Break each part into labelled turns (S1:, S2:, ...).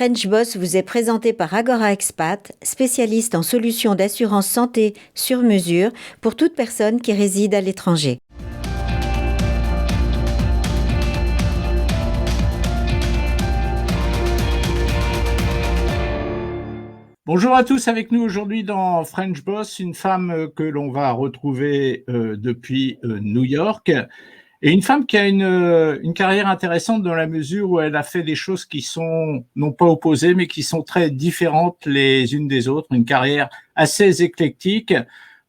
S1: French Boss vous est présenté par Agora Expat, spécialiste en solutions d'assurance santé sur mesure pour toute personne qui réside à l'étranger.
S2: Bonjour à tous, avec nous aujourd'hui dans French Boss, une femme que l'on va retrouver depuis New York, et une femme qui a une carrière intéressante dans la mesure où elle a fait des choses qui sont non pas opposées, mais qui sont très différentes les unes des autres, une carrière assez éclectique.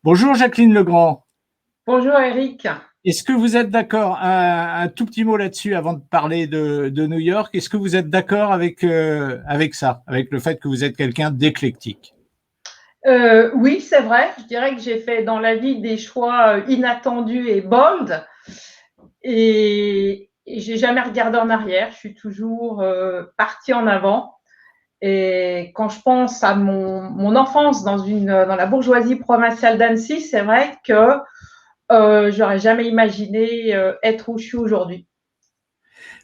S2: Bonjour Jacqueline Legrand.
S3: Bonjour Eric.
S2: Est-ce que vous êtes d'accord, un tout petit mot là-dessus avant de parler de New York, est-ce que vous êtes d'accord avec ça, avec le fait que vous êtes quelqu'un d'éclectique?
S3: Oui, c'est vrai. Je dirais que j'ai fait dans la vie des choix inattendus et bold. Et j'ai jamais regardé en arrière. Je suis toujours partie en avant. Et quand je pense à mon enfance dans la bourgeoisie provinciale d'Annecy, c'est vrai que j'aurais jamais imaginé être où je suis aujourd'hui.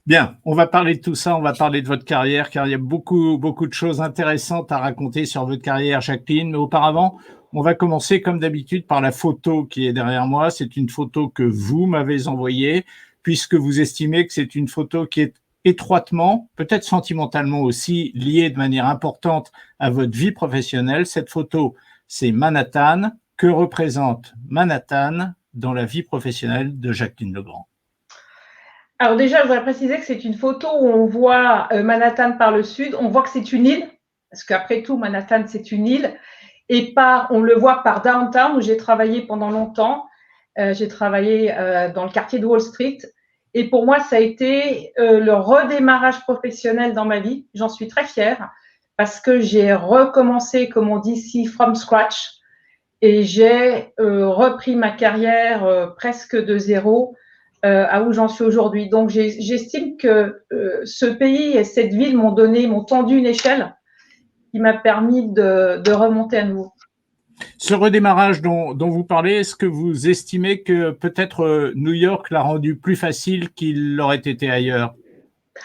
S2: Bien, on va parler de tout ça, on va parler de votre carrière, car il y a beaucoup de choses intéressantes à raconter sur votre carrière, Jacqueline. Mais auparavant, on va commencer comme d'habitude par la photo qui est derrière moi. C'est une photo que vous m'avez envoyée, puisque vous estimez que c'est une photo qui est étroitement, peut-être sentimentalement aussi, liée de manière importante à votre vie professionnelle. Cette photo, c'est Manhattan. Que représente Manhattan dans la vie professionnelle de Jacqueline Legrand?
S3: Alors déjà, je voudrais préciser que c'est une photo où on voit Manhattan par le sud. On voit que c'est une île, parce qu'après tout, Manhattan, c'est une île. Et on le voit par downtown, où j'ai travaillé pendant longtemps. J'ai travaillé dans le quartier de Wall Street. Et pour moi, ça a été le redémarrage professionnel dans ma vie. J'en suis très fière, parce que j'ai recommencé, comme on dit ici, from scratch. Et j'ai repris ma carrière presque de zéro à où j'en suis aujourd'hui. Donc, j'estime que ce pays et cette ville m'ont tendu une échelle qui m'a permis de remonter à nouveau.
S2: Ce redémarrage dont vous parlez, est-ce que vous estimez que peut-être New York l'a rendu plus facile qu'il l'aurait été ailleurs?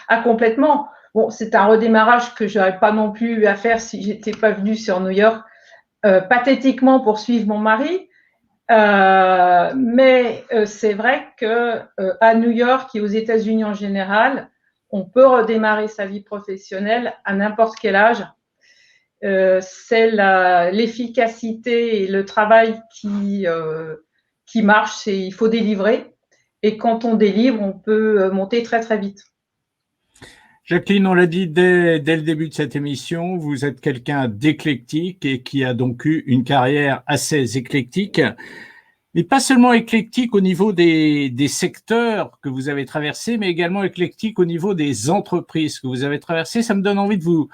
S3: Ah, complètement. Bon, c'est un redémarrage que je n'aurais pas non plus eu à faire si j'étais pas venue sur New York pathétiquement pour suivre mon mari. Mais c'est vrai que à New York et aux États-Unis en général, on peut redémarrer sa vie professionnelle à n'importe quel âge. C'est l'efficacité et le travail qui marche. Il faut délivrer. Et quand on délivre, on peut monter très, très vite.
S2: Jacqueline, on l'a dit dès le début de cette émission, vous êtes quelqu'un d'éclectique et qui a donc eu une carrière assez éclectique. Mais pas seulement éclectique au niveau des secteurs que vous avez traversés, mais également éclectique au niveau des entreprises que vous avez traversées. Ça me donne envie de vous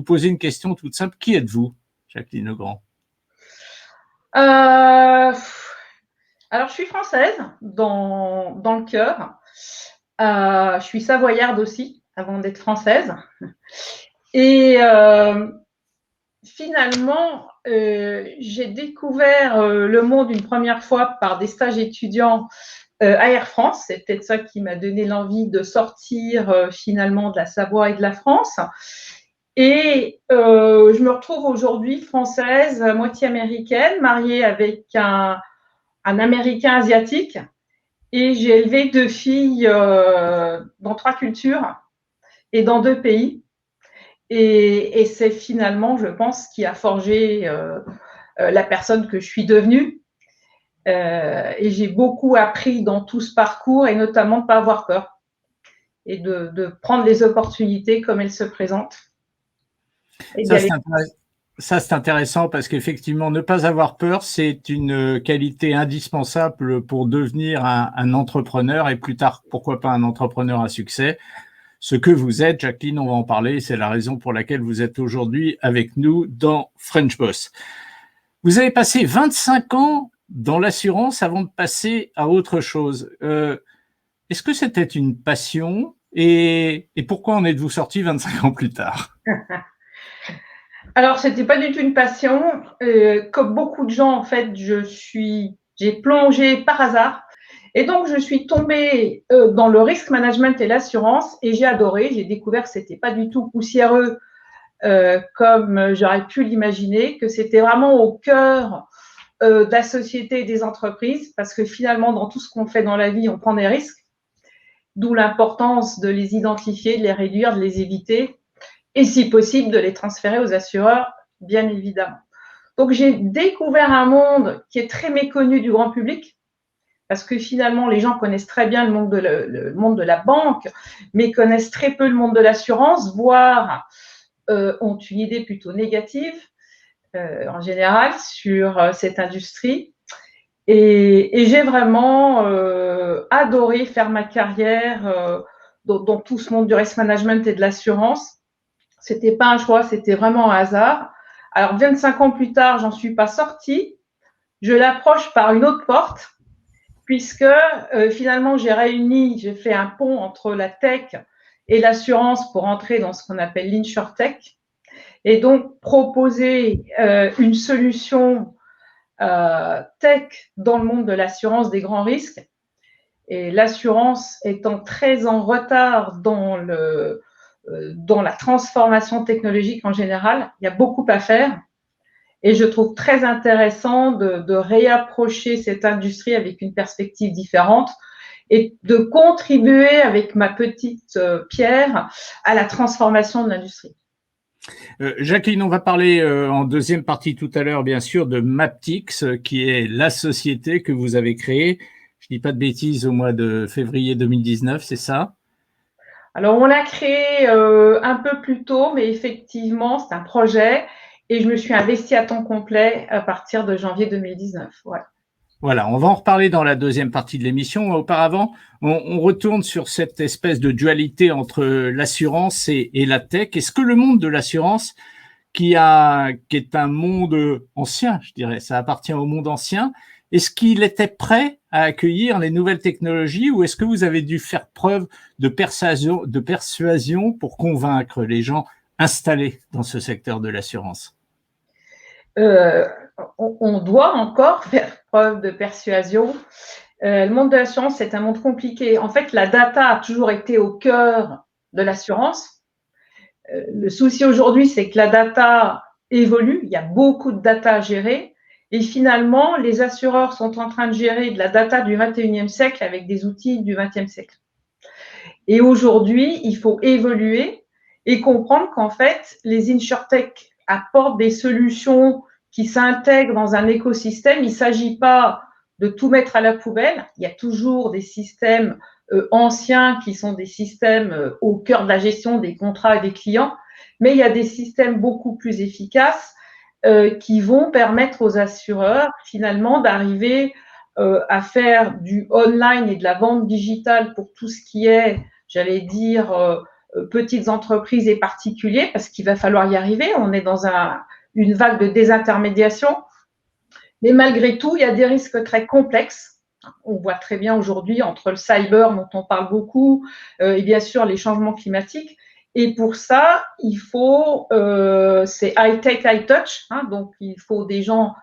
S2: poser une question toute simple. Qui êtes-vous, Jacqueline Legrand?
S3: Alors, je suis française dans le cœur. Je suis savoyarde aussi, avant d'être française. Et finalement, j'ai découvert le monde une première fois par des stages étudiants à Air France. C'est peut-être ça qui m'a donné l'envie de sortir finalement de la Savoie et de la France. Et je me retrouve aujourd'hui française, moitié américaine, mariée avec un Américain asiatique. Et j'ai élevé 2 filles dans 3 cultures et dans 2 pays. Et c'est finalement, je pense, qui a forgé la personne que je suis devenue. Et j'ai beaucoup appris dans tout ce parcours, et notamment de ne pas avoir peur et de prendre les opportunités comme elles se présentent.
S2: Ça, c'est intéressant parce qu'effectivement, ne pas avoir peur, c'est une qualité indispensable pour devenir un entrepreneur et plus tard, pourquoi pas un entrepreneur à succès. Ce que vous êtes, Jacqueline, on va en parler, c'est la raison pour laquelle vous êtes aujourd'hui avec nous dans French Boss. Vous avez passé 25 ans dans l'assurance avant de passer à autre chose. Est-ce que c'était une passion et pourquoi en êtes-vous sorti 25 ans plus tard?
S3: Alors, c'était pas du tout une passion. Comme beaucoup de gens, en fait, j'ai plongé par hasard. Et donc, je suis tombée dans le risk management et l'assurance et j'ai adoré. J'ai découvert que c'était pas du tout poussiéreux comme j'aurais pu l'imaginer, que c'était vraiment au cœur de la société et des entreprises, parce que finalement, dans tout ce qu'on fait dans la vie, on prend des risques, d'où l'importance de les identifier, de les réduire, de les éviter, et si possible, de les transférer aux assureurs, bien évidemment. Donc, j'ai découvert un monde qui est très méconnu du grand public, parce que finalement, les gens connaissent très bien le monde de la banque, mais connaissent très peu le monde de l'assurance, voire ont une idée plutôt négative, en général, sur cette industrie. Et j'ai vraiment adoré faire ma carrière dans tout ce monde du risk management et de l'assurance. C'était pas un choix, c'était vraiment un hasard. Alors, 25 ans plus tard, j'en suis pas sortie. Je l'approche par une autre porte, puisque finalement, j'ai fait un pont entre la tech et l'assurance pour entrer dans ce qu'on appelle l'insurtech, et donc proposer une solution tech dans le monde de l'assurance des grands risques. Et l'assurance étant très en retard dans la transformation technologique en général, il y a beaucoup à faire. Et je trouve très intéressant de réapprocher cette industrie avec une perspective différente et de contribuer avec ma petite pierre à la transformation de l'industrie.
S2: Jacqueline, on va parler en deuxième partie tout à l'heure, bien sûr, de Maptycs, qui est la société que vous avez créée, je ne dis pas de bêtises, au mois de février 2019, c'est ça?
S3: Alors, on l'a créé un peu plus tôt, mais effectivement, c'est un projet et je me suis investie à temps complet à partir de janvier 2019. Ouais.
S2: Voilà, on va en reparler dans la deuxième partie de l'émission. Auparavant, on retourne sur cette espèce de dualité entre l'assurance et la tech. Est-ce que le monde de l'assurance, qui est un monde ancien, je dirais, ça appartient au monde ancien, est-ce qu'il était prêt à accueillir les nouvelles technologies ou est-ce que vous avez dû faire preuve de persuasion pour convaincre les gens installés dans ce secteur de l'assurance?
S3: On doit encore faire preuve de persuasion. Le monde de l'assurance, c'est un monde compliqué. En fait, la data a toujours été au cœur de l'assurance. Le souci aujourd'hui, c'est que la data évolue. Il y a beaucoup de data à gérer. Et finalement, les assureurs sont en train de gérer de la data du 21e siècle avec des outils du 20e siècle. Et aujourd'hui, il faut évoluer et comprendre qu'en fait, les insurtech apportent des solutions qui s'intègrent dans un écosystème. Il ne s'agit pas de tout mettre à la poubelle. Il y a toujours des systèmes anciens qui sont des systèmes au cœur de la gestion des contrats et des clients, mais il y a des systèmes beaucoup plus efficaces qui vont permettre aux assureurs finalement d'arriver à faire du online et de la vente digitale pour tout ce qui est, j'allais dire, petites entreprises et particuliers, parce qu'il va falloir y arriver. On est dans une vague de désintermédiation. Mais malgré tout, il y a des risques très complexes. On voit très bien aujourd'hui entre le cyber, dont on parle beaucoup, et bien sûr les changements climatiques. Et pour ça, il faut, c'est high-tech, high-touch, hein, donc il faut des gens,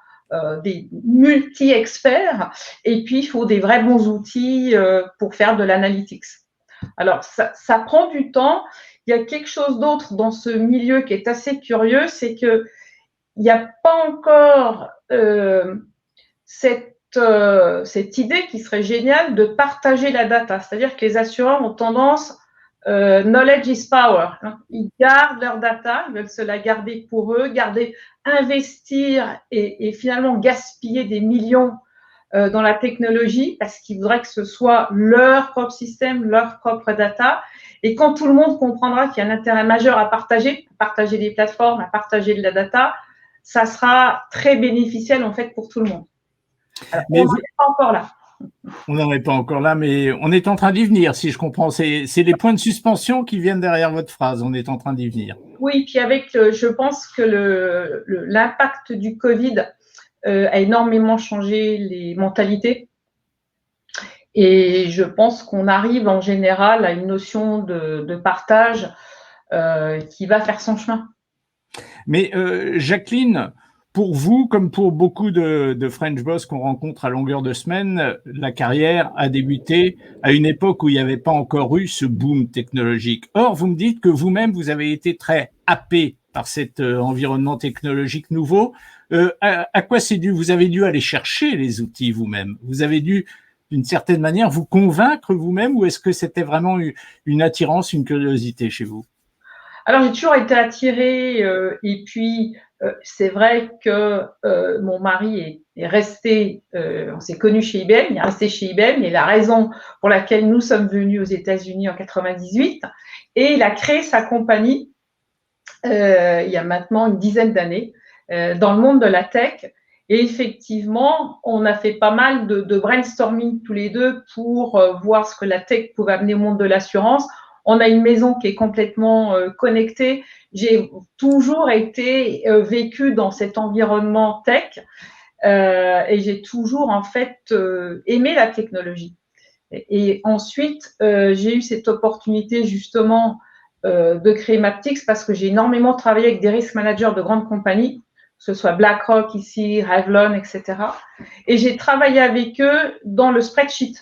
S3: des multi-experts, et puis il faut des vrais bons outils pour faire de l'analytics. Alors, ça prend du temps. Il y a quelque chose d'autre dans ce milieu qui est assez curieux, c'est qu'il n'y a pas encore cette idée qui serait géniale de partager la data. C'est-à-dire que les assureurs ont tendance, knowledge is power. Ils gardent leur data, ils veulent se la garder pour eux, investir et finalement gaspiller des millions dans la technologie parce qu'ils voudraient que ce soit leur propre système, leur propre data. Et quand tout le monde comprendra qu'il y a un intérêt majeur à partager des plateformes, à partager de la data, ça sera très bénéficiel en fait pour tout le monde. Alors, on n'en est pas encore là.
S2: On n'en est pas encore là, mais on est en train d'y venir, si je comprends. C'est les points de suspension qui viennent derrière votre phrase. On est en train d'y venir.
S3: Oui, puis je pense que l'impact du Covid a énormément changé les mentalités. Et je pense qu'on arrive en général à une notion de partage qui va faire son chemin.
S2: Mais Jacqueline, pour vous, comme pour beaucoup de French Boss qu'on rencontre à longueur de semaine, la carrière a débuté à une époque où il n'y avait pas encore eu ce boom technologique. Or, vous me dites que vous-même, vous avez été très happé par cet environnement technologique nouveau. À quoi c'est dû? Vous avez dû aller chercher les outils vous-même. Vous avez dû, d'une certaine manière, vous convaincre vous-même, ou est-ce que c'était vraiment une attirance, une curiosité chez vous?
S3: Alors, j'ai toujours été attirée, et puis c'est vrai que mon mari est resté, on s'est connus chez IBM, il est resté chez IBM, et la raison pour laquelle nous sommes venus aux États-Unis en 98, et il a créé sa compagnie il y a maintenant une dizaine d'années dans le monde de la tech. Et effectivement, on a fait pas mal de brainstorming tous les deux pour voir ce que la tech pouvait amener au monde de l'assurance. On a une maison qui est complètement connectée. J'ai toujours été vécue dans cet environnement tech et j'ai toujours en fait aimé la technologie. Et ensuite, j'ai eu cette opportunité justement de créer Maptycs parce que j'ai énormément travaillé avec des risk managers de grandes compagnies, que ce soit BlackRock ici, Revlon, etc. Et j'ai travaillé avec eux dans le spreadsheet.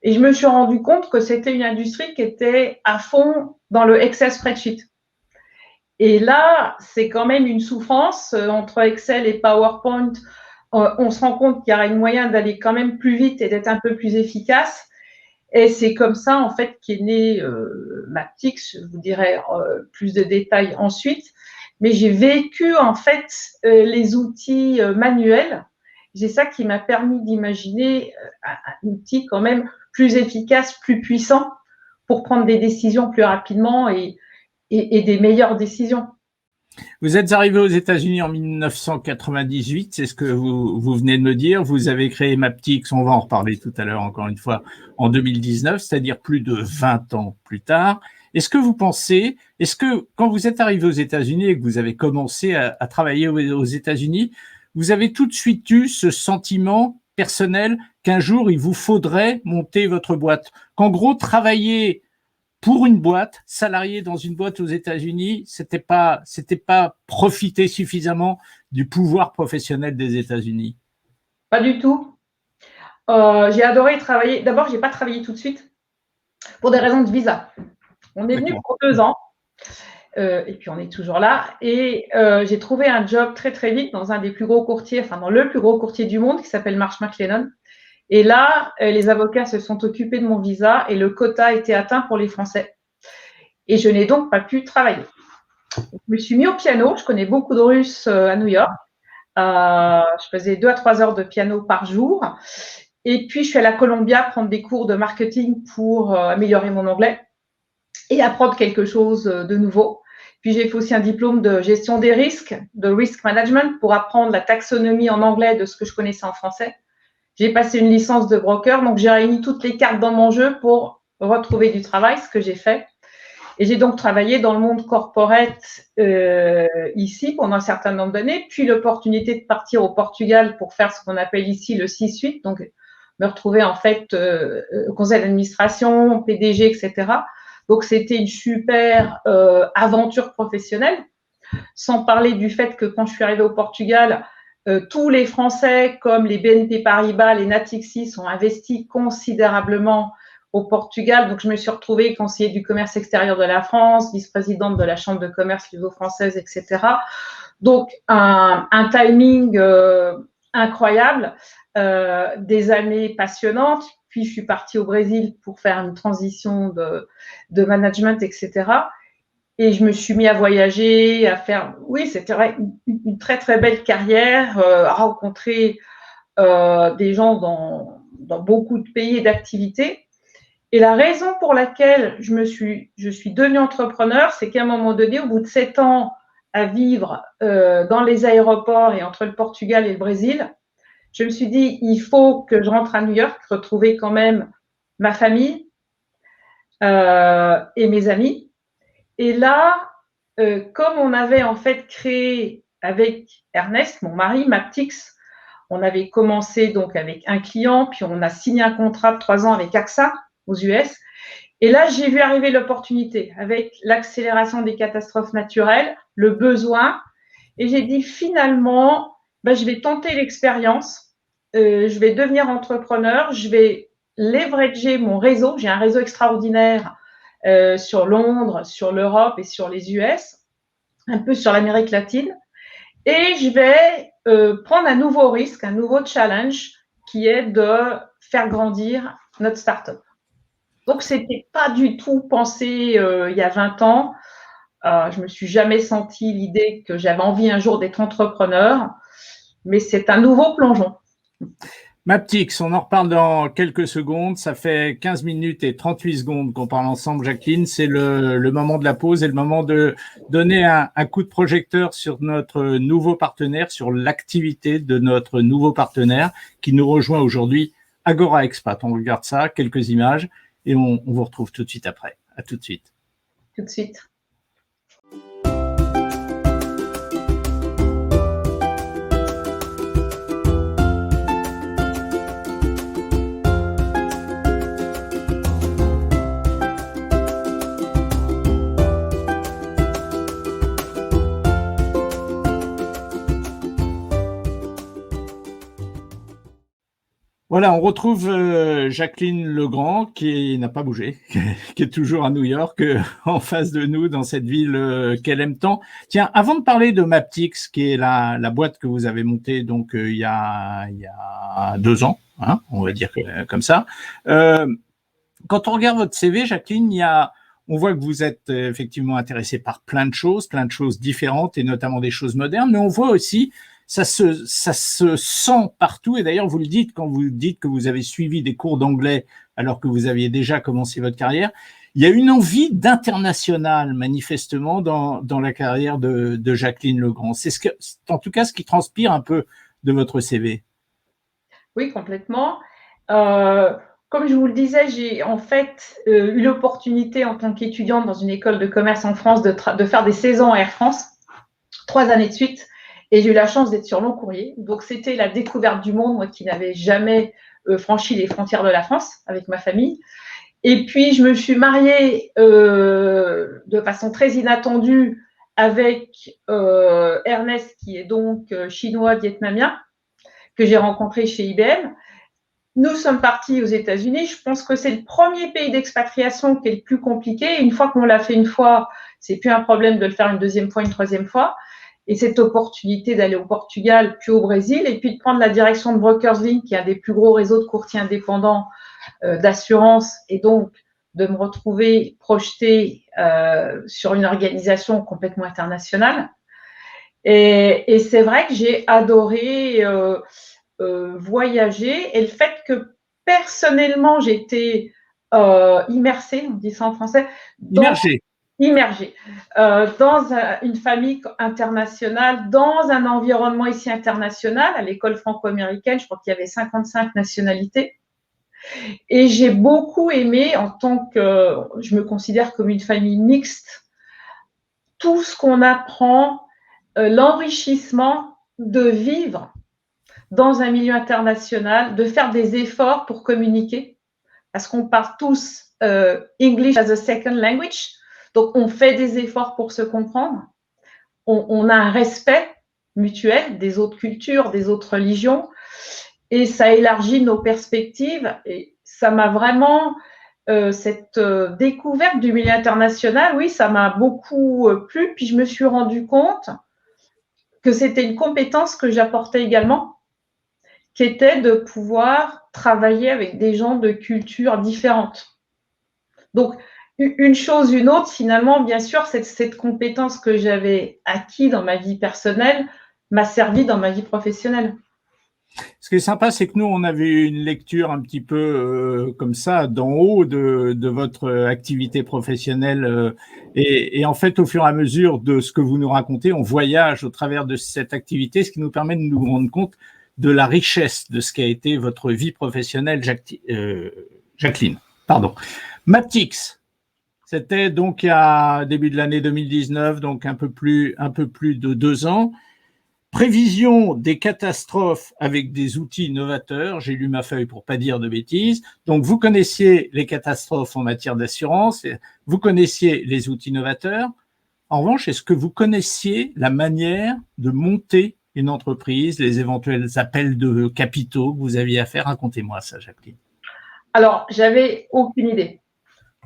S3: Et je me suis rendu compte que c'était une industrie qui était à fond dans le Excel spreadsheet. Et là, c'est quand même une souffrance entre Excel et PowerPoint. On se rend compte qu'il y a un moyen d'aller quand même plus vite et d'être un peu plus efficace. Et c'est comme ça, en fait, qu'est né Maptycs. Je vous dirai plus de détails ensuite. Mais j'ai vécu, en fait, les outils manuels. C'est ça qui m'a permis d'imaginer un outil quand même plus efficace, plus puissant pour prendre des décisions plus rapidement et des meilleures décisions.
S2: Vous êtes arrivé aux États-Unis en 1998, c'est ce que vous venez de me dire. Vous avez créé Maptycs, on va en reparler tout à l'heure encore une fois, en 2019, c'est-à-dire plus de 20 ans plus tard. Est-ce que quand vous êtes arrivé aux États-Unis et que vous avez commencé à travailler aux États-Unis, vous avez tout de suite eu ce sentiment personnel qu'un jour il vous faudrait monter votre boîte, qu'en gros travailler pour une boîte, salarié dans une boîte aux États-Unis, c'était pas profiter suffisamment du pouvoir professionnel des États-Unis?
S3: Pas du tout. J'ai adoré travailler. D'abord, j'ai pas travaillé tout de suite pour des raisons de visa. On est venu pour 2 ans. Et puis on est toujours là. Et j'ai trouvé un job très très vite dans un des plus gros courtiers, enfin dans le plus gros courtier du monde qui s'appelle Marsh McLennan. Et là, les avocats se sont occupés de mon visa et le quota était atteint pour les Français. Et je n'ai donc pas pu travailler. Je me suis mis au piano. Je connais beaucoup de Russes à New York. Je faisais 2 à 3 heures de piano par jour. Et puis, je suis allée à Columbia prendre des cours de marketing pour améliorer mon anglais et apprendre quelque chose de nouveau. Puis, j'ai fait aussi un diplôme de gestion des risques, de risk management, pour apprendre la taxonomie en anglais de ce que je connaissais en français. J'ai passé une licence de broker, donc j'ai réuni toutes les cartes dans mon jeu pour retrouver du travail, ce que j'ai fait. Et j'ai donc travaillé dans le monde corporate ici pendant un certain nombre d'années, puis l'opportunité de partir au Portugal pour faire ce qu'on appelle ici le C-suite, donc me retrouver en fait au conseil d'administration, PDG, etc. Donc c'était une super aventure professionnelle, sans parler du fait que quand je suis arrivée au Portugal, tous les Français, comme les BNP Paribas, les Natixis, ont investi considérablement au Portugal. Donc, je me suis retrouvée conseillère du commerce extérieur de la France, vice-présidente de la Chambre de commerce luso-française, etc. Donc, un timing incroyable, des années passionnantes. Puis, je suis partie au Brésil pour faire une transition de management, etc. Et je me suis mis à voyager, à faire, oui, c'était vrai, une très, très belle carrière, à rencontrer des gens dans beaucoup de pays et d'activités. Et la raison pour laquelle je suis devenue entrepreneur, c'est qu'à un moment donné, au bout de 7 ans à vivre dans les aéroports et entre le Portugal et le Brésil, je me suis dit, il faut que je rentre à New York, retrouver quand même ma famille et mes amis. Et là, comme on avait en fait créé avec Ernest, mon mari, Maptycs, on avait commencé donc avec un client, puis on a signé un contrat de 3 ans avec AXA aux US. Et là, j'ai vu arriver l'opportunité avec l'accélération des catastrophes naturelles, le besoin. Et j'ai dit finalement, je vais tenter l'expérience, je vais devenir entrepreneur, je vais leverager mon réseau. J'ai un réseau extraordinaire sur Londres, sur l'Europe et sur les US. un peu sur l'Amérique latine. Et je vais prendre un nouveau risque, un nouveau challenge qui est de faire grandir notre start-up. Donc, ce n'était pas du tout pensé il y a 20 ans. Je ne me suis jamais senti l'idée que j'avais envie un jour d'être entrepreneur, mais c'est un nouveau plongeon.
S2: Maptycs, on en reparle dans quelques secondes. Ça fait 15 minutes et 38 secondes qu'on parle ensemble, Jacqueline. C'est le moment de la pause et le moment de donner un coup de projecteur sur notre nouveau partenaire, sur l'activité de notre nouveau partenaire qui nous rejoint aujourd'hui, Agora Expat. On regarde ça, quelques images et on vous retrouve tout de suite après. À tout de suite.
S3: Tout de suite.
S2: Voilà, on retrouve Jacqueline Legrand qui n'a pas bougé, qui est toujours à New York, en face de nous dans cette ville qu'elle aime tant. Tiens, avant de parler de Maptycs, qui est la boîte que vous avez montée donc il y a 2 ans, hein, on va dire comme ça. Quand on regarde votre CV, Jacqueline, on voit que vous êtes effectivement intéressée par plein de choses différentes et notamment des choses modernes, mais on voit aussi ça se sent partout. Et d'ailleurs, vous le dites quand vous dites que vous avez suivi des cours d'anglais alors que vous aviez déjà commencé votre carrière. Il y a une envie d'international, manifestement, dans la carrière de Jacqueline Legrand. C'est en tout cas ce qui transpire un peu de votre CV.
S3: Oui, complètement. Comme je vous le disais, j'ai en fait eu l'opportunité en tant qu'étudiante dans une école de commerce en France de faire des saisons à Air France, 3 années de suite. Et j'ai eu la chance d'être sur long courrier. Donc, c'était la découverte du monde, moi qui n'avais jamais franchi les frontières de la France avec ma famille. Et puis, je me suis mariée de façon très inattendue avec Ernest, qui est donc chinois-vietnamien, que j'ai rencontré chez IBM. Nous sommes partis aux États-Unis. Je pense que c'est le premier pays d'expatriation qui est le plus compliqué. Une fois qu'on l'a fait une fois, c'est plus un problème de le faire une deuxième fois, une troisième fois. Et cette opportunité d'aller au Portugal, puis au Brésil, et puis de prendre la direction de BrokersLink, qui est un des plus gros réseaux de courtiers indépendants d'assurance, et donc de me retrouver projetée sur une organisation complètement internationale. Et c'est vrai que j'ai adoré voyager, et le fait que personnellement, j'étais immersée, on dit ça en français, immergée dans une famille internationale, dans un environnement ici international, à l'école franco-américaine, je crois qu'il y avait 55 nationalités. Et j'ai beaucoup aimé, en tant que, je me considère comme une famille mixte, tout ce qu'on apprend, l'enrichissement de vivre dans un milieu international, de faire des efforts pour communiquer, parce qu'on parle tous English as a second language. Donc, on fait des efforts pour se comprendre. On a un respect mutuel des autres cultures, des autres religions, et ça élargit nos perspectives. Et ça m'a vraiment, cette découverte du milieu international, oui, ça m'a beaucoup plu. Puis, je me suis rendu compte que c'était une compétence que j'apportais également, qui était de pouvoir travailler avec des gens de cultures différentes. Donc, une chose, une autre, finalement, bien sûr, cette compétence que j'avais acquise dans ma vie personnelle m'a servi dans ma vie professionnelle.
S2: Ce qui est sympa, c'est que nous, on avait eu une lecture un petit peu comme ça, d'en haut de votre activité professionnelle. Et en fait, au fur et à mesure de ce que vous nous racontez, on voyage au travers de cette activité, ce qui nous permet de nous rendre compte de la richesse de ce qu'a été votre vie professionnelle, Jacqueline. Pardon. Maptycs. C'était donc à début de l'année 2019, donc un peu plus de 2 ans. Prévision des catastrophes avec des outils innovateurs. J'ai lu ma feuille pour pas dire de bêtises. Donc, vous connaissiez les catastrophes en matière d'assurance, vous connaissiez les outils innovateurs. En revanche, est-ce que vous connaissiez la manière de monter une entreprise, les éventuels appels de capitaux que vous aviez à faire? Racontez-moi ça, Jacqueline.
S3: Alors, j'avais aucune idée.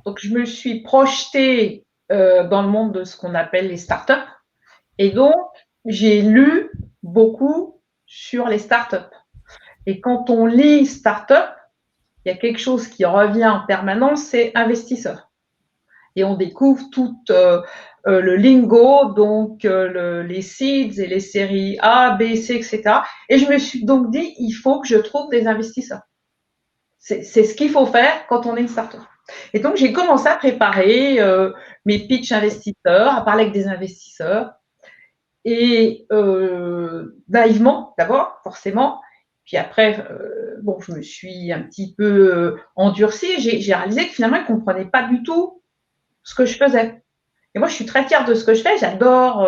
S3: Donc, je me suis projetée dans le monde de ce qu'on appelle les startups. Et donc, j'ai lu beaucoup sur les startups. Et quand on lit startup, il y a quelque chose qui revient en permanence, c'est investisseur. Et on découvre tout le lingo, donc les seeds et les séries A, B, C, etc. Et je me suis donc dit, il faut que je trouve des investisseurs. C'est ce qu'il faut faire quand on est une startup. Et donc, j'ai commencé à préparer mes pitchs investisseurs, à parler avec des investisseurs. Et naïvement, d'abord, forcément. Puis après, bon, je me suis un petit peu endurcie. J'ai réalisé que finalement, ils ne comprenaient pas du tout ce que je faisais. Et moi, je suis très fière de ce que je fais. J'adore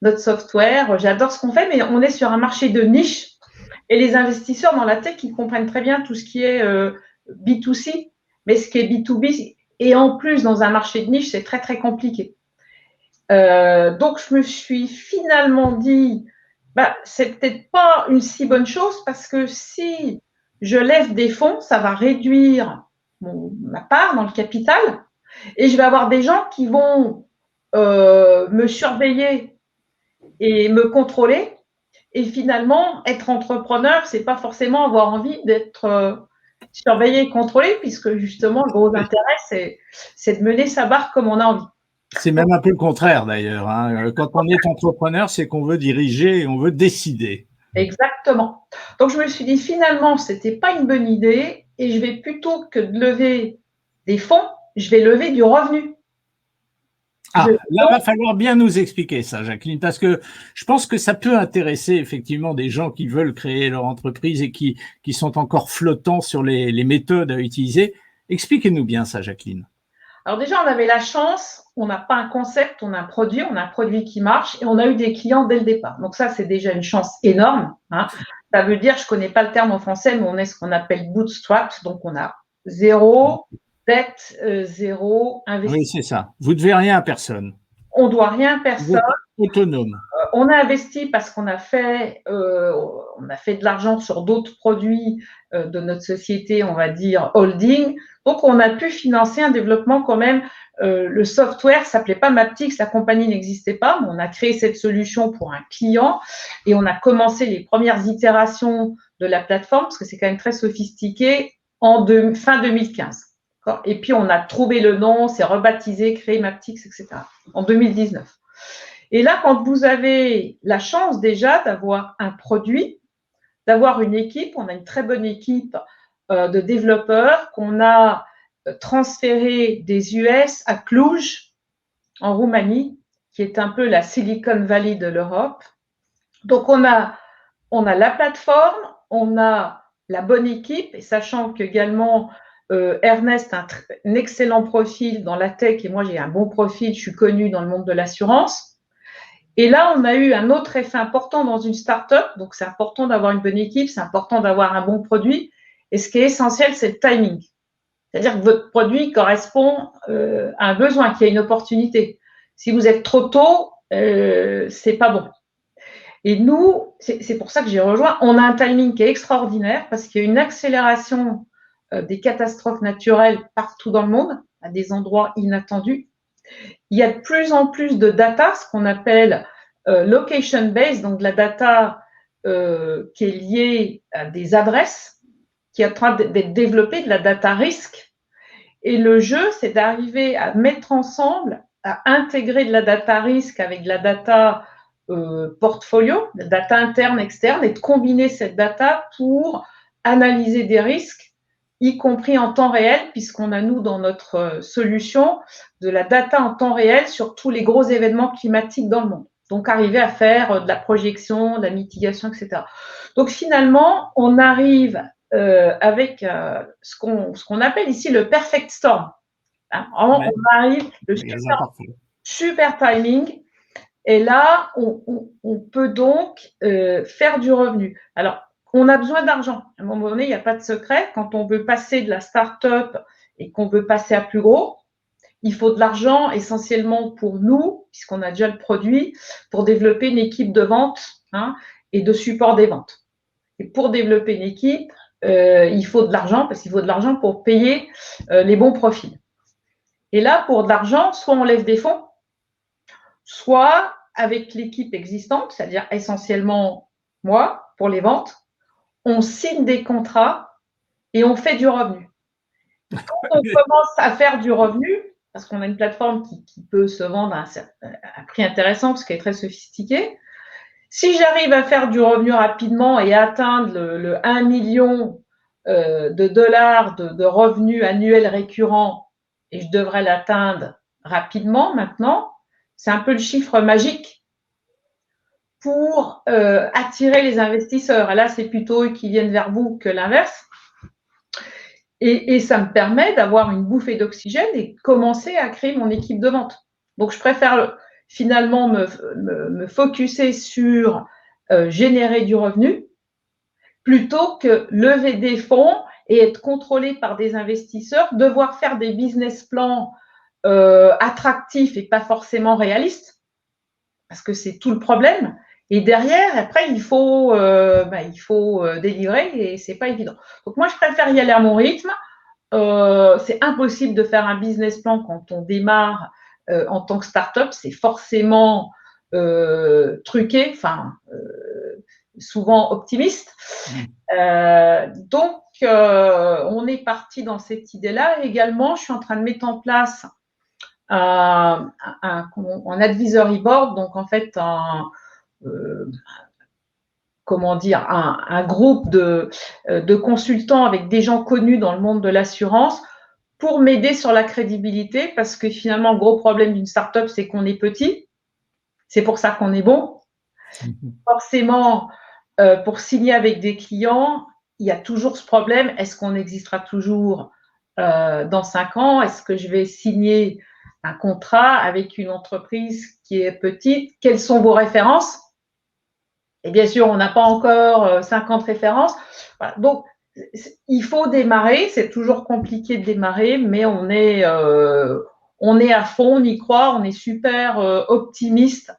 S3: notre software, j'adore ce qu'on fait, mais on est sur un marché de niche. Et les investisseurs dans la tech, ils comprennent très bien tout ce qui est B2C, mais ce qui est B2B, et en plus, dans un marché de niche, c'est très, très compliqué. Donc, je me suis finalement dit, bah, c'est peut-être pas une si bonne chose parce que si je lève des fonds, ça va réduire ma part dans le capital et je vais avoir des gens qui vont me surveiller et me contrôler. Et finalement, être entrepreneur, c'est pas forcément avoir envie d'être surveillé et contrôlé, puisque justement, le gros intérêt, c'est de mener sa barque comme on a envie.
S2: C'est même un peu le contraire d'ailleurs. Hein. Quand on est entrepreneur, c'est qu'on veut diriger et on veut décider.
S3: Exactement. Donc, je me suis dit, finalement, ce n'était pas une bonne idée et je vais plutôt que de lever des fonds, je vais lever du revenu.
S2: Ah, là, il va falloir bien nous expliquer ça, Jacqueline, parce que je pense que ça peut intéresser effectivement des gens qui veulent créer leur entreprise et qui sont encore flottants sur les méthodes à utiliser. Expliquez-nous bien ça, Jacqueline.
S3: Alors déjà, on avait la chance, on n'a pas un concept, on a un produit qui marche et on a eu des clients dès le départ. Donc ça, c'est déjà une chance énorme. Hein. Ça veut dire, je ne connais pas le terme en français, mais on est ce qu'on appelle bootstrap, donc on a zéro dette, zéro investissement.
S2: Oui, c'est ça. Vous ne devez rien à personne.
S3: On ne doit rien à personne.
S2: Vous êtes autonome.
S3: On a investi parce qu'on a fait de l'argent sur d'autres produits de notre société, on va dire holding. Donc, on a pu financer un développement quand même. Le software s'appelait pas Maptix, la compagnie n'existait pas, mais on a créé cette solution pour un client et on a commencé les premières itérations de la plateforme parce que c'est quand même très sophistiqué fin 2015. Et puis, on a trouvé le nom, c'est rebaptisé, créé Maptix, etc. en 2019. Et là, quand vous avez la chance déjà d'avoir un produit, d'avoir une équipe, on a une très bonne équipe de développeurs qu'on a transféré des US à Cluj, en Roumanie, qui est un peu la Silicon Valley de l'Europe. Donc, on a la plateforme, on a la bonne équipe, et sachant qu'également, Ernest a un excellent profil dans la tech, et moi, j'ai un bon profil, je suis connue dans le monde de l'assurance. Et là, on a eu un autre effet important dans une start-up. Donc, c'est important d'avoir une bonne équipe, c'est important d'avoir un bon produit. Et ce qui est essentiel, c'est le timing. C'est-à-dire que votre produit correspond à un besoin, qu'il y a une opportunité. Si vous êtes trop tôt, c'est pas bon. Et nous, c'est pour ça que j'ai rejoint. On a un timing qui est extraordinaire parce qu'il y a une accélération des catastrophes naturelles partout dans le monde, à des endroits inattendus. Il y a de plus en plus de data, ce qu'on appelle location-based, donc de la data qui est liée à des adresses, qui est en train d'être développée, de la data risque. Et le jeu, c'est d'arriver à mettre ensemble, à intégrer de la data risque avec de la data portfolio, de la data interne, externe, et de combiner cette data pour analyser des risques, y compris en temps réel, puisqu'on a, nous, dans notre solution, de la data en temps réel sur tous les gros événements climatiques dans le monde. Donc, arriver à faire de la projection, de la mitigation, etc. Donc, finalement, on arrive avec ce qu'on appelle ici le perfect storm. Hein, vraiment, ouais. On arrive, le super timing, et là, on peut donc faire du revenu. Alors, on a besoin d'argent. À un moment donné, il n'y a pas de secret. Quand on veut passer de la start-up et qu'on veut passer à plus gros, il faut de l'argent essentiellement pour nous, puisqu'on a déjà le produit, pour développer une équipe de vente et de support des ventes. Et pour développer une équipe, il faut de l'argent, parce qu'il faut de l'argent pour payer les bons profils. Et là, pour de l'argent, soit on lève des fonds, soit avec l'équipe existante, c'est-à-dire essentiellement moi, pour les ventes, on signe des contrats et on fait du revenu. Quand on commence à faire du revenu, parce qu'on a une plateforme qui peut se vendre à un prix intéressant, parce qu'elle est très sophistiquée, si j'arrive à faire du revenu rapidement et atteindre le 1 million de dollars de revenus annuels récurrents, et je devrais l'atteindre rapidement maintenant, c'est un peu le chiffre magique pour attirer les investisseurs. Et là, c'est plutôt eux qui viennent vers vous que l'inverse. Et ça me permet d'avoir une bouffée d'oxygène et commencer à créer mon équipe de vente. Donc, je préfère finalement me focuser sur générer du revenu plutôt que lever des fonds et être contrôlé par des investisseurs, devoir faire des business plans attractifs et pas forcément réalistes, parce que c'est tout le problème. Et derrière, après, il faut délivrer et c'est pas évident. Donc moi, je préfère y aller à mon rythme. C'est impossible de faire un business plan quand on démarre en tant que start-up. C'est forcément truqué, souvent optimiste. Donc, on est parti dans cette idée-là. Également, je suis en train de mettre en place un advisory board, donc en fait un groupe de consultants avec des gens connus dans le monde de l'assurance pour m'aider sur la crédibilité, parce que finalement, le gros problème d'une start-up, c'est qu'on est petit. C'est pour ça qu'on est bon. Forcément, pour signer avec des clients, il y a toujours ce problème. Est-ce qu'on existera toujours dans 5 ans? Est-ce que je vais signer un contrat avec une entreprise qui est petite? Quelles sont vos références? Et bien sûr, on n'a pas encore 50 références. Voilà. Donc, il faut démarrer. C'est toujours compliqué de démarrer, mais on est à fond, on y croit, on est super optimiste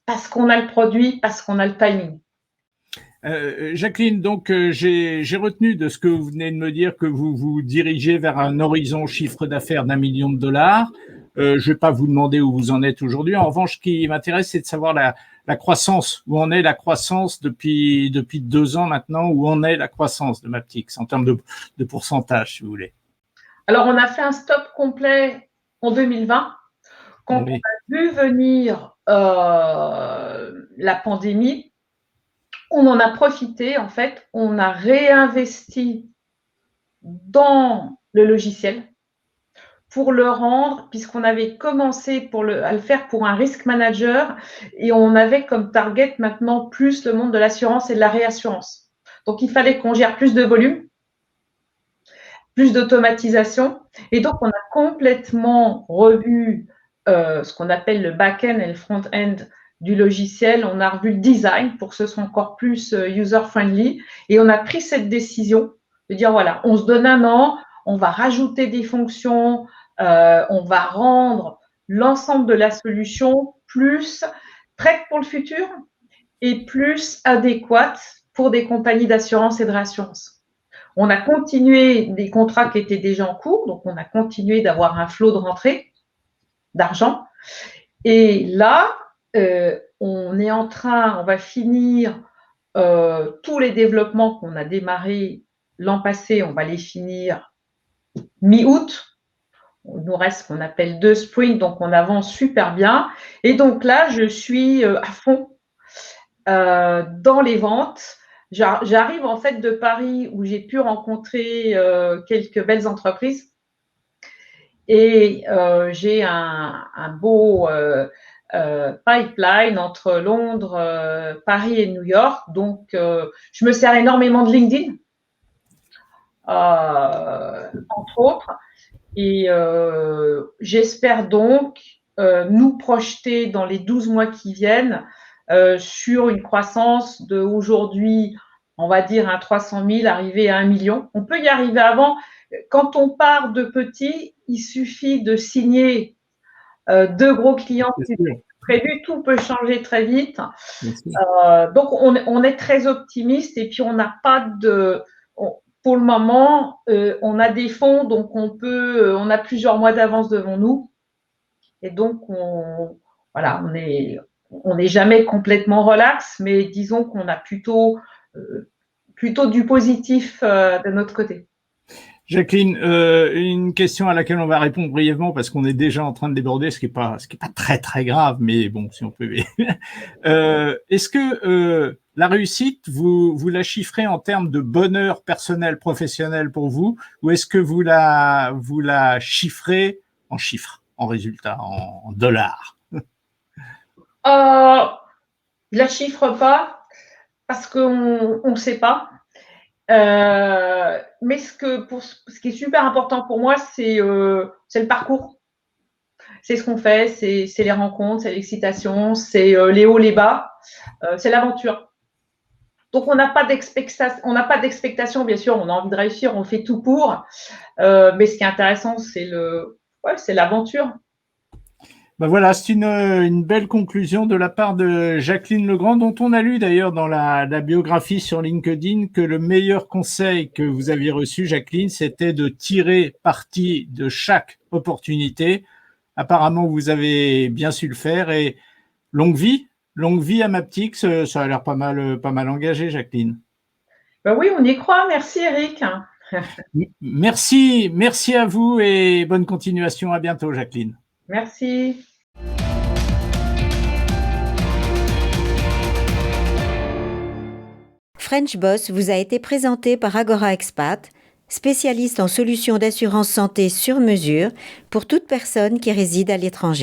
S3: parce qu'on a le produit, parce qu'on a le timing.
S2: Jacqueline, donc j'ai retenu de ce que vous venez de me dire que vous vous dirigez vers un horizon chiffre d'affaires d'1 million de dollars. Je ne vais pas vous demander où vous en êtes aujourd'hui. En revanche, ce qui m'intéresse, c'est de savoir la croissance, où en est la croissance depuis 2 ans maintenant, où en est la croissance de Maptyx en termes de pourcentage, si vous voulez.
S3: Alors, on a fait un stop complet en 2020. Quand on a vu venir la pandémie, on en a profité, en fait, on a réinvesti dans le logiciel pour le rendre, puisqu'on avait commencé à le faire pour un risk manager et on avait comme target maintenant plus le monde de l'assurance et de la réassurance. Donc, il fallait qu'on gère plus de volume, plus d'automatisation. Et donc, on a complètement revu ce qu'on appelle le back-end et le front-end du logiciel. On a revu le design pour que ce soit encore plus user-friendly. Et on a pris cette décision de dire, voilà, on se donne un an, on va rajouter des fonctions, on va rendre l'ensemble de la solution plus prête pour le futur et plus adéquate pour des compagnies d'assurance et de réassurance. On a continué des contrats qui étaient déjà en cours, donc on a continué d'avoir un flot de rentrée d'argent. Et là, on va finir tous les développements qu'on a démarrés l'an passé, on va les finir mi-août. Il nous reste ce qu'on appelle 2 sprints, donc on avance super bien. Et donc là, je suis à fond dans les ventes. J'arrive en fait de Paris où j'ai pu rencontrer quelques belles entreprises et j'ai un beau pipeline entre Londres, Paris et New York. Donc, je me sers énormément de LinkedIn, entre autres. Et j'espère donc nous projeter dans les 12 mois qui viennent sur une croissance d'aujourd'hui, on va dire un 300 000, arriver à 1 million. On peut y arriver avant. Quand on part de petit, il suffit de signer 2 gros clients prévus. Tout peut changer très vite. Donc, on est très optimiste et puis on n'a pas de… Pour le moment, on a des fonds, donc on a plusieurs mois d'avance devant nous. Et donc, on on n'est jamais complètement relax, mais disons qu'on a plutôt du positif de notre côté.
S2: Jacqueline, une question à laquelle on va répondre brièvement parce qu'on est déjà en train de déborder, ce qui est pas très très grave, mais bon, si on peut. Est-ce que la réussite, vous la chiffrez en termes de bonheur personnel, professionnel pour vous, ou est-ce que vous la chiffrez en chiffres, en résultats, en dollars?
S3: Je la chiffre pas parce qu'on ne sait pas. Mais ce qui est super important pour moi, c'est le parcours. C'est ce qu'on fait, c'est les rencontres, c'est l'excitation, c'est les hauts, les bas, c'est l'aventure. Donc on n'a pas d'expectation, bien sûr, on a envie de réussir, on fait tout pour. Mais ce qui est intéressant, c'est l'aventure.
S2: Ben voilà, c'est une belle conclusion de la part de Jacqueline Legrand, dont on a lu d'ailleurs dans la biographie sur LinkedIn que le meilleur conseil que vous aviez reçu, Jacqueline, c'était de tirer parti de chaque opportunité. Apparemment, vous avez bien su le faire et longue vie à Maptycs, ça a l'air pas mal engagé, Jacqueline.
S3: Ben oui, on y croit. Merci, Eric.
S2: Merci à vous et bonne continuation. À bientôt, Jacqueline.
S3: Merci.
S1: French Boss vous a été présenté par Agora Expat, spécialiste en solutions d'assurance santé sur mesure pour toute personne qui réside à l'étranger.